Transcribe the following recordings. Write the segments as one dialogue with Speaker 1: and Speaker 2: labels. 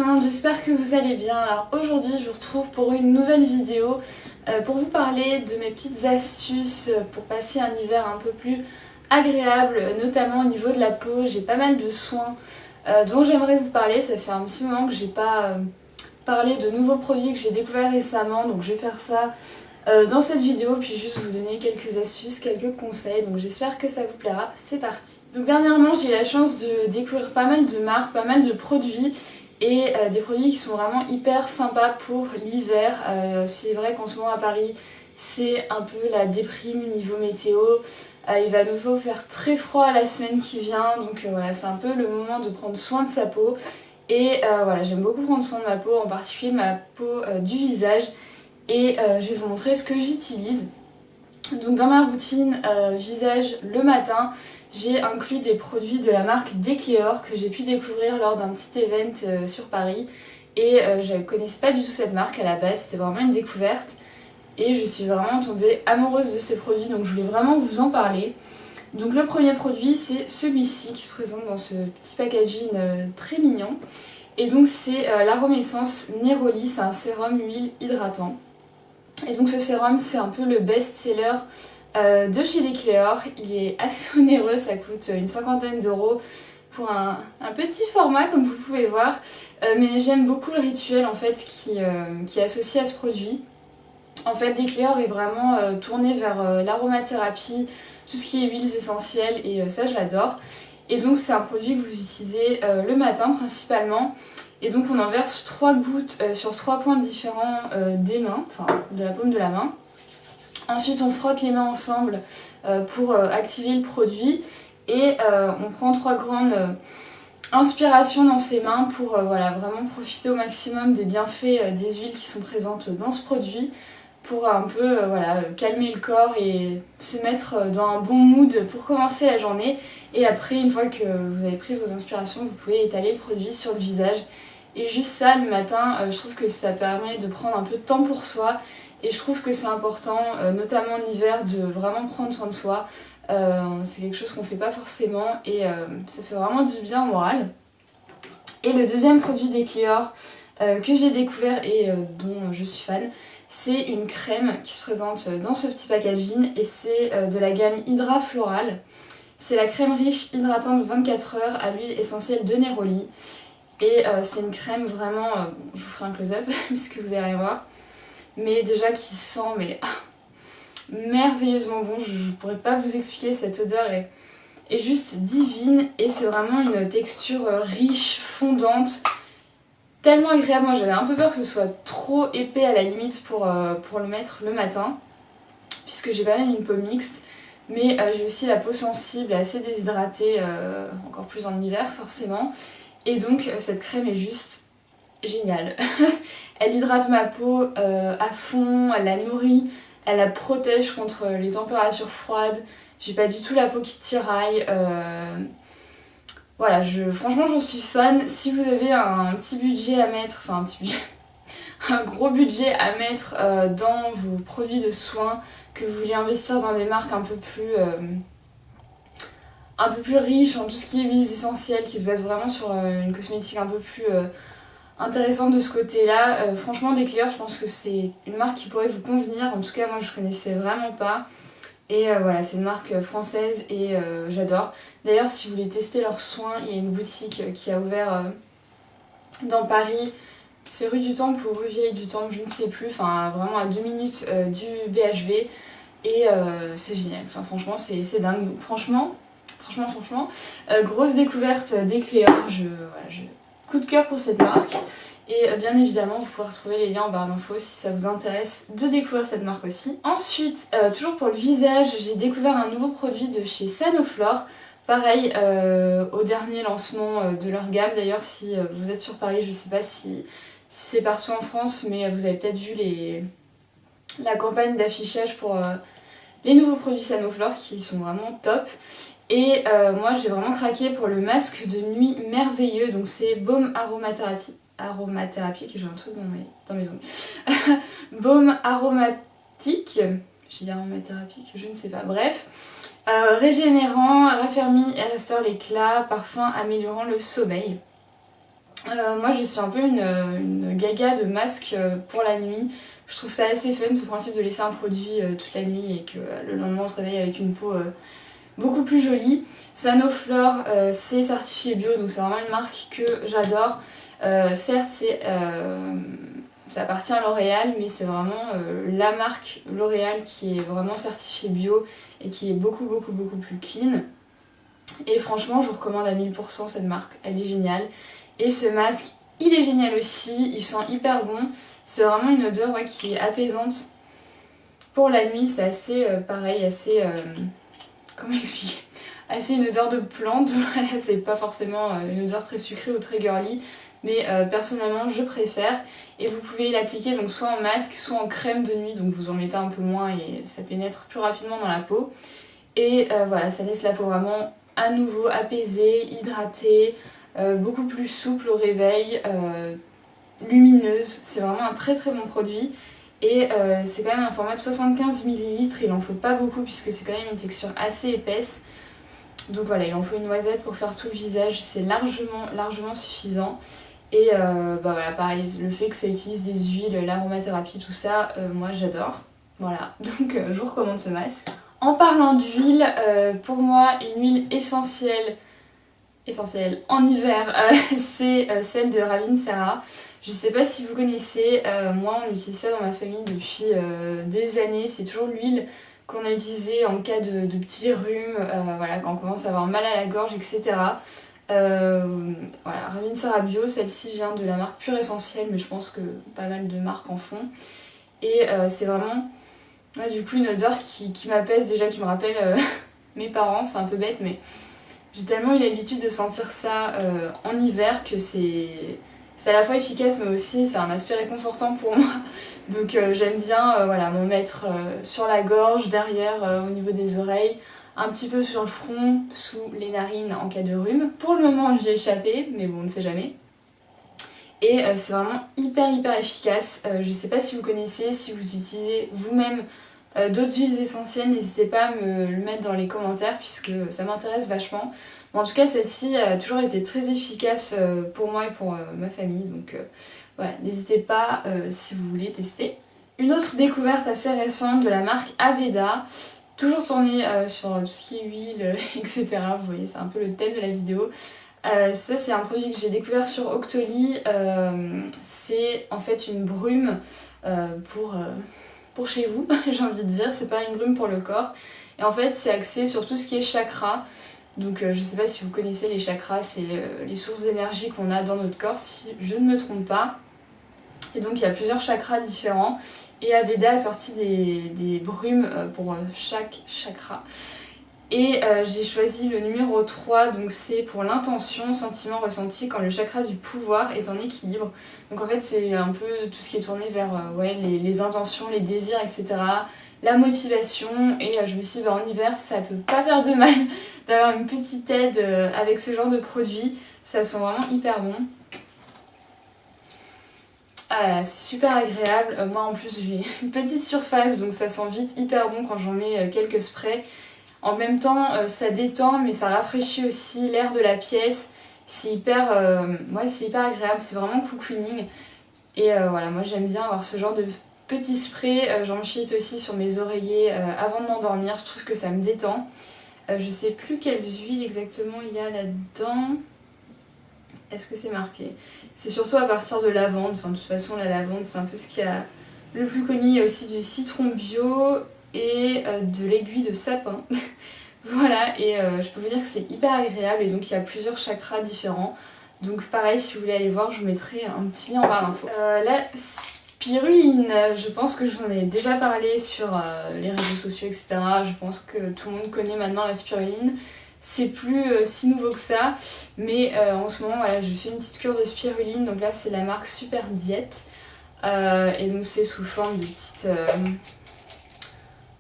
Speaker 1: tout le monde, j'espère que vous allez bien. Alors aujourd'hui je vous retrouve pour une nouvelle vidéo pour vous parler de mes petites astuces pour passer un hiver un peu plus agréable, notamment au niveau de la peau. J'ai pas mal de soins dont j'aimerais vous parler. Ça fait un petit moment que j'ai pas parlé de nouveaux produits que j'ai découverts récemment, donc je vais faire ça dans cette vidéo, puis juste vous donner quelques astuces, quelques conseils, donc j'espère que ça vous plaira. C'est parti. Donc dernièrement j'ai eu la chance de découvrir pas mal de marques, pas mal de produits et des produits qui sont vraiment hyper sympas pour l'hiver. C'est vrai qu'en ce moment à Paris c'est un peu la déprime niveau météo. Il va à nouveau faire très froid la semaine qui vient, donc voilà, c'est un peu le moment de prendre soin de sa peau. Et voilà, j'aime beaucoup prendre soin de ma peau, en particulier ma peau du visage. Et je vais vous montrer ce que j'utilise. Donc dans ma routine visage le matin, j'ai inclus des produits de la marque Decléor que j'ai pu découvrir lors d'un petit event sur Paris. Et je ne connaissais pas du tout cette marque à la base, c'était vraiment une découverte. Et je suis vraiment tombée amoureuse de ces produits, donc je voulais vraiment vous en parler. Donc le premier produit, c'est celui-ci qui se présente dans ce petit packaging très mignon. Et donc c'est l'Aromessence Neroli, c'est un sérum huile hydratant. Et donc ce sérum c'est un peu le best-seller de chez Decléor. Il est assez onéreux, ça coûte une cinquantaine d'euros pour un petit format comme vous pouvez voir. Mais j'aime beaucoup le rituel en fait qui est associé à ce produit. En fait Decléor est vraiment tourné vers l'aromathérapie, tout ce qui est huiles essentielles et ça je l'adore. Et donc c'est un produit que vous utilisez le matin principalement. Et donc on en verse 3 gouttes sur 3 points différents des mains, enfin de la paume de la main. Ensuite on frotte les mains ensemble pour activer le produit. Et on prend 3 grandes inspirations dans ses mains pour voilà, vraiment profiter au maximum des bienfaits des huiles qui sont présentes dans ce produit. Pour un peu voilà, calmer le corps et se mettre dans un bon mood pour commencer la journée. Et après, une fois que vous avez pris vos inspirations, vous pouvez étaler le produit sur le visage. Et juste ça, le matin, je trouve que ça permet de prendre un peu de temps pour soi. Et je trouve que c'est important, notamment en hiver, de vraiment prendre soin de soi. C'est quelque chose qu'on ne fait pas forcément et ça fait vraiment du bien au moral. Et le deuxième produit Decléor que j'ai découvert et dont je suis fan, c'est une crème qui se présente dans ce petit packaging et c'est de la gamme Hydra Floral. C'est la crème riche hydratante 24 heures à l'huile essentielle de Neroli. Et c'est une crème vraiment, je vous ferai un close-up puisque vous allez rien voir, mais déjà qui sent mais merveilleusement bon. Je ne pourrais pas vous expliquer, cette odeur est juste divine et c'est vraiment une texture riche, fondante. Tellement agréable, moi j'avais un peu peur que ce soit trop épais à la limite pour le mettre le matin, puisque j'ai quand même une peau mixte, mais j'ai aussi la peau sensible et assez déshydratée, encore plus en hiver forcément, et donc cette crème est juste géniale. Elle hydrate ma peau à fond, elle la nourrit, elle la protège contre les températures froides, j'ai pas du tout la peau qui tiraille. Voilà, franchement j'en suis fan. Si vous avez un petit budget à mettre, enfin un petit budget, un gros budget à mettre dans vos produits de soins, que vous voulez investir dans des marques un peu plus riches en tout ce qui est huiles essentielles, qui se basent vraiment sur une cosmétique un peu plus intéressante de ce côté-là, franchement Decléor, je pense que c'est une marque qui pourrait vous convenir. En tout cas moi je connaissais vraiment pas. Et voilà, c'est une marque française et j'adore. D'ailleurs, si vous voulez tester leurs soins, il y a une boutique qui a ouvert dans Paris. C'est rue du Temple ou rue Vieille du Temple, je ne sais plus. Enfin, vraiment à 2 minutes du BHV. Et c'est génial. Enfin, franchement, c'est dingue. Franchement, grosse découverte d'Ecléor. Coup de cœur pour cette marque. Et bien évidemment, vous pouvez retrouver les liens en barre d'infos si ça vous intéresse de découvrir cette marque aussi. Ensuite, toujours pour le visage, j'ai découvert un nouveau produit de chez Sanoflore. Pareil, au dernier lancement de leur gamme. D'ailleurs, si vous êtes sur Paris, je ne sais pas si c'est partout en France, mais vous avez peut-être vu la campagne d'affichage pour les nouveaux produits Sanoflore qui sont vraiment top. Et moi, j'ai vraiment craqué pour le masque de nuit merveilleux. Donc c'est Baume aromathérapie, j'ai un truc dans mes ongles. Baume aromatique, j'ai dit aromathérapie, je ne sais pas, bref. Régénérant, raffermit et restaure l'éclat, parfum améliorant le sommeil. Moi je suis un peu une gaga de masques pour la nuit. Je trouve ça assez fun ce principe de laisser un produit toute la nuit et que le lendemain on se réveille avec une peau beaucoup plus jolie. Sanoflore, c'est certifié bio, donc c'est vraiment une marque que j'adore. Certes ça appartient à L'Oréal, mais c'est vraiment la marque L'Oréal qui est vraiment certifiée bio et qui est beaucoup plus clean. Et franchement je vous recommande à 1000% cette marque, elle est géniale. Et ce masque, il est génial aussi, il sent hyper bon. C'est vraiment une odeur qui est apaisante. Pour la nuit, c'est assez pareil, assez... comment expliquer, assez une odeur de plante. Voilà, c'est pas forcément une odeur très sucrée ou très girly. Mais personnellement, je préfère. Et vous pouvez l'appliquer donc soit en masque, soit en crème de nuit. Donc vous en mettez un peu moins et ça pénètre plus rapidement dans la peau. Et voilà, ça laisse la peau vraiment à nouveau apaisée, hydratée. Beaucoup plus souple au réveil, lumineuse, c'est vraiment un très bon produit et c'est quand même un format de 75 ml, il en faut pas beaucoup puisque c'est quand même une texture assez épaisse, donc voilà, il en faut une noisette pour faire tout le visage, c'est largement suffisant. Et voilà, pareil, le fait que ça utilise des huiles, l'aromathérapie, tout ça, moi j'adore, voilà, donc je vous recommande ce masque. En parlant d'huile, pour moi une huile essentielle en hiver, c'est celle de Ravinsera. Je sais pas si vous connaissez, moi on utilise ça dans ma famille depuis des années, c'est toujours l'huile qu'on a utilisée en cas de petits rhumes, voilà, quand on commence à avoir mal à la gorge, etc. Voilà, Ravinsera Bio, celle-ci vient de la marque Pure Essentielle, mais je pense que pas mal de marques en font. Et c'est vraiment, du coup, une odeur qui m'apaise déjà, qui me rappelle mes parents, c'est un peu bête, mais... J'ai tellement eu l'habitude de sentir ça en hiver que c'est à la fois efficace mais aussi c'est un aspect réconfortant pour moi. Donc j'aime bien voilà, m'en mettre sur la gorge, derrière, au niveau des oreilles, un petit peu sur le front, sous les narines en cas de rhume. Pour le moment j'y ai échappé, mais bon on ne sait jamais. Et c'est vraiment hyper efficace. Je sais pas si vous connaissez, si vous utilisez vous-même d'autres huiles essentielles, n'hésitez pas à me le mettre dans les commentaires puisque ça m'intéresse vachement. Mais en tout cas, celle-ci a toujours été très efficace pour moi et pour ma famille. Donc voilà, n'hésitez pas si vous voulez tester. Une autre découverte assez récente de la marque Aveda, toujours tournée sur tout ce qui est huile, etc. Vous voyez, c'est un peu le thème de la vidéo. Ça c'est un produit que j'ai découvert sur Octoly, c'est en fait une brume pour chez vous, j'ai envie de dire, c'est pas une brume pour le corps. Et en fait c'est axé sur tout ce qui est chakra, donc je sais pas si vous connaissez les chakras, c'est les sources d'énergie qu'on a dans notre corps si je ne me trompe pas. Et donc il y a plusieurs chakras différents et Aveda a sorti des brumes pour chaque chakra. Et j'ai choisi le numéro 3, donc c'est pour l'intention, sentiment ressenti quand le chakra du pouvoir est en équilibre. Donc en fait c'est un peu tout ce qui est tourné vers les intentions, les désirs, etc. La motivation, et je me suis dit en hiver ça peut pas faire de mal d'avoir une petite aide avec ce genre de produit. Ça sent vraiment hyper bon. Ah là là, c'est super agréable. Moi en plus j'ai une petite surface donc ça sent vite hyper bon quand j'en mets quelques sprays. En même temps, ça détend, mais ça rafraîchit aussi l'air de la pièce. C'est hyper agréable, c'est vraiment cocooning. Et voilà, moi j'aime bien avoir ce genre de petits sprays. J'en chite aussi sur mes oreillers avant de m'endormir, je trouve que ça me détend. Je sais plus quelle huile exactement il y a là-dedans. Est-ce que c'est marqué? C'est surtout à partir de lavande. Enfin, de toute façon, la lavande, c'est un peu ce qu'il y a le plus connu. Il y a aussi du citron bio et de l'aiguille de sapin. Voilà, et je peux vous dire que c'est hyper agréable et donc il y a plusieurs chakras différents. Donc pareil, si vous voulez aller voir, je vous mettrai un petit lien en barre d'infos. La spiruline, je pense que je vous en ai déjà parlé sur les réseaux sociaux, etc. Je pense que tout le monde connaît maintenant la spiruline. C'est plus si nouveau que ça, mais en ce moment, voilà, je fais une petite cure de spiruline. Donc là, c'est la marque Super Diète. Et donc c'est sous forme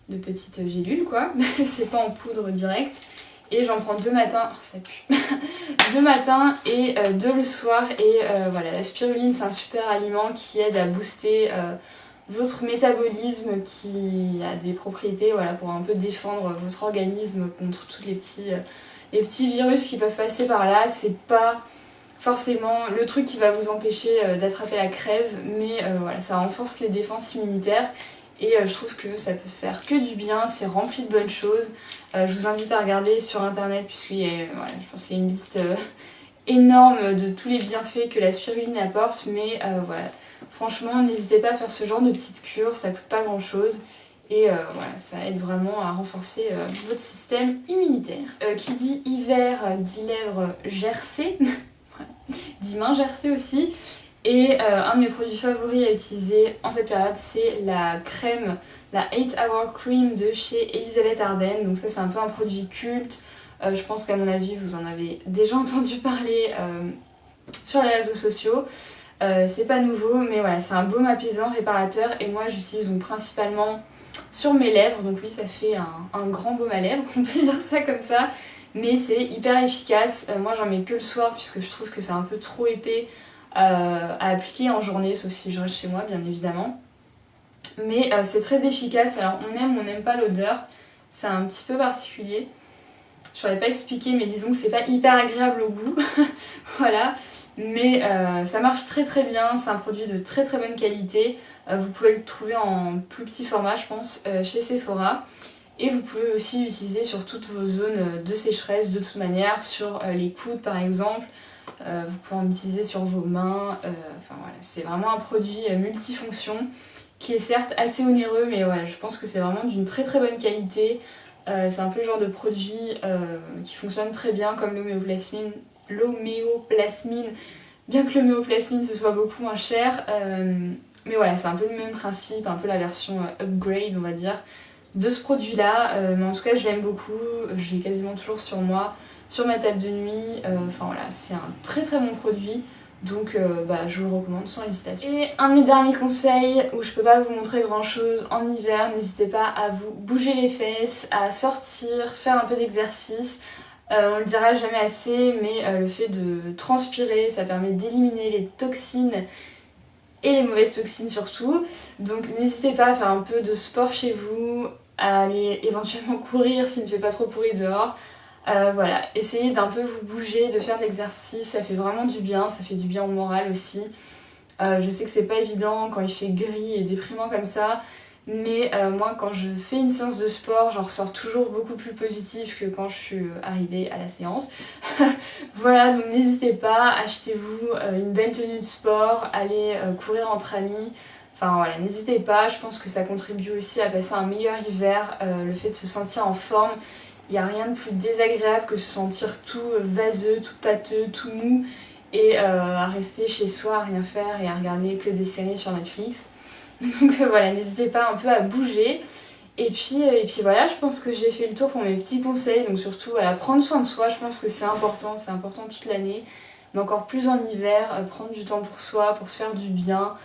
Speaker 1: de petites gélules quoi, c'est pas en poudre directe. Et j'en prends 2 matins, oh, ça pue, 2 matins et 2 le soir. Et voilà, la spiruline c'est un super aliment qui aide à booster votre métabolisme, qui a des propriétés voilà, pour un peu défendre votre organisme contre tous les petits virus qui peuvent passer par là. C'est pas forcément le truc qui va vous empêcher d'attraper la crève, mais voilà, ça renforce les défenses immunitaires et je trouve que ça peut faire que du bien, c'est rempli de bonnes choses. Je vous invite à regarder sur internet puisqu'il y a, voilà, je pense qu'il y a une liste énorme de tous les bienfaits que la spiruline apporte, mais voilà, franchement n'hésitez pas à faire ce genre de petites cures, ça coûte pas grand chose. Et voilà, ça aide vraiment à renforcer votre système immunitaire. Qui dit hiver dit lèvres gercées, dit main gercée aussi. Et un de mes produits favoris à utiliser en cette période, c'est la crème, la 8 Hour Cream de chez Elisabeth Arden. Donc ça c'est un peu un produit culte. Je pense qu'à mon avis vous en avez déjà entendu parler sur les réseaux sociaux. C'est pas nouveau, mais voilà, c'est un baume apaisant, réparateur. Et moi j'utilise donc principalement sur mes lèvres, donc oui ça fait un grand baume à lèvres, on peut dire ça comme ça, mais c'est hyper efficace. Moi j'en mets que le soir puisque je trouve que c'est un peu trop épais à appliquer en journée, sauf si je reste chez moi bien évidemment. Mais c'est très efficace, alors on n'aime pas l'odeur, c'est un petit peu particulier. Je saurais pas expliquer, mais disons que c'est pas hyper agréable au goût, voilà. Mais ça marche très très bien, c'est un produit de très très bonne qualité. Vous pouvez le trouver en plus petit format je pense chez Sephora. Et vous pouvez aussi l'utiliser sur toutes vos zones de sécheresse de toute manière, sur les coudes par exemple. Vous pouvez en utiliser sur vos mains, enfin voilà, c'est vraiment un produit multifonction qui est certes assez onéreux, mais voilà, je pense que c'est vraiment d'une très très bonne qualité. C'est un peu le genre de produit qui fonctionne très bien comme l'homéoplasmine, bien que l'homéoplasmine ce soit beaucoup moins cher, mais voilà, c'est un peu le même principe, un peu la version upgrade on va dire de ce produit là, mais en tout cas je l'aime beaucoup, je l'ai quasiment toujours sur moi, sur ma table de nuit, enfin voilà, c'est un très très bon produit. Donc je vous le recommande sans hésitation. Et un de mes derniers conseils, où je peux pas vous montrer grand chose en hiver, n'hésitez pas à vous bouger les fesses, à sortir, faire un peu d'exercice. On le dira jamais assez, mais le fait de transpirer, ça permet d'éliminer les toxines et les mauvaises toxines surtout. Donc n'hésitez pas à faire un peu de sport chez vous, à aller éventuellement courir s'il ne fait pas trop pourri dehors. Voilà, essayez d'un peu vous bouger, de faire de l'exercice, ça fait vraiment du bien, ça fait du bien au moral aussi. Je sais que c'est pas évident quand il fait gris et déprimant comme ça, mais moi quand je fais une séance de sport, j'en ressors toujours beaucoup plus positive que quand je suis arrivée à la séance. Voilà, donc n'hésitez pas, achetez-vous une belle tenue de sport, allez courir entre amis. Enfin voilà, n'hésitez pas, je pense que ça contribue aussi à passer un meilleur hiver, le fait de se sentir en forme. Il n'y a rien de plus désagréable que se sentir tout vaseux, tout pâteux, tout mou et à rester chez soi à rien faire et à regarder que des séries sur Netflix. Donc voilà, n'hésitez pas un peu à bouger. Et puis voilà, je pense que j'ai fait le tour pour mes petits conseils. Donc surtout, voilà, prendre soin de soi, je pense que c'est important toute l'année. Mais encore plus en hiver, prendre du temps pour soi, pour se faire du bien.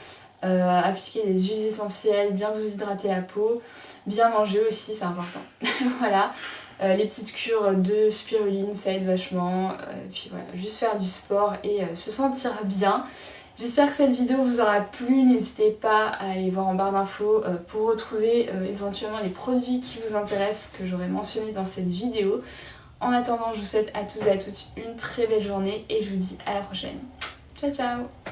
Speaker 1: Appliquer des huiles essentielles, bien vous hydrater la peau, bien manger aussi, c'est important. Voilà, les petites cures de spiruline, ça aide vachement. Puis voilà, juste faire du sport et se sentir bien. J'espère que cette vidéo vous aura plu, n'hésitez pas à aller voir en barre d'infos pour retrouver éventuellement les produits qui vous intéressent que j'aurais mentionnés dans cette vidéo. En attendant, je vous souhaite à tous et à toutes une très belle journée et je vous dis à la prochaine. Ciao ciao!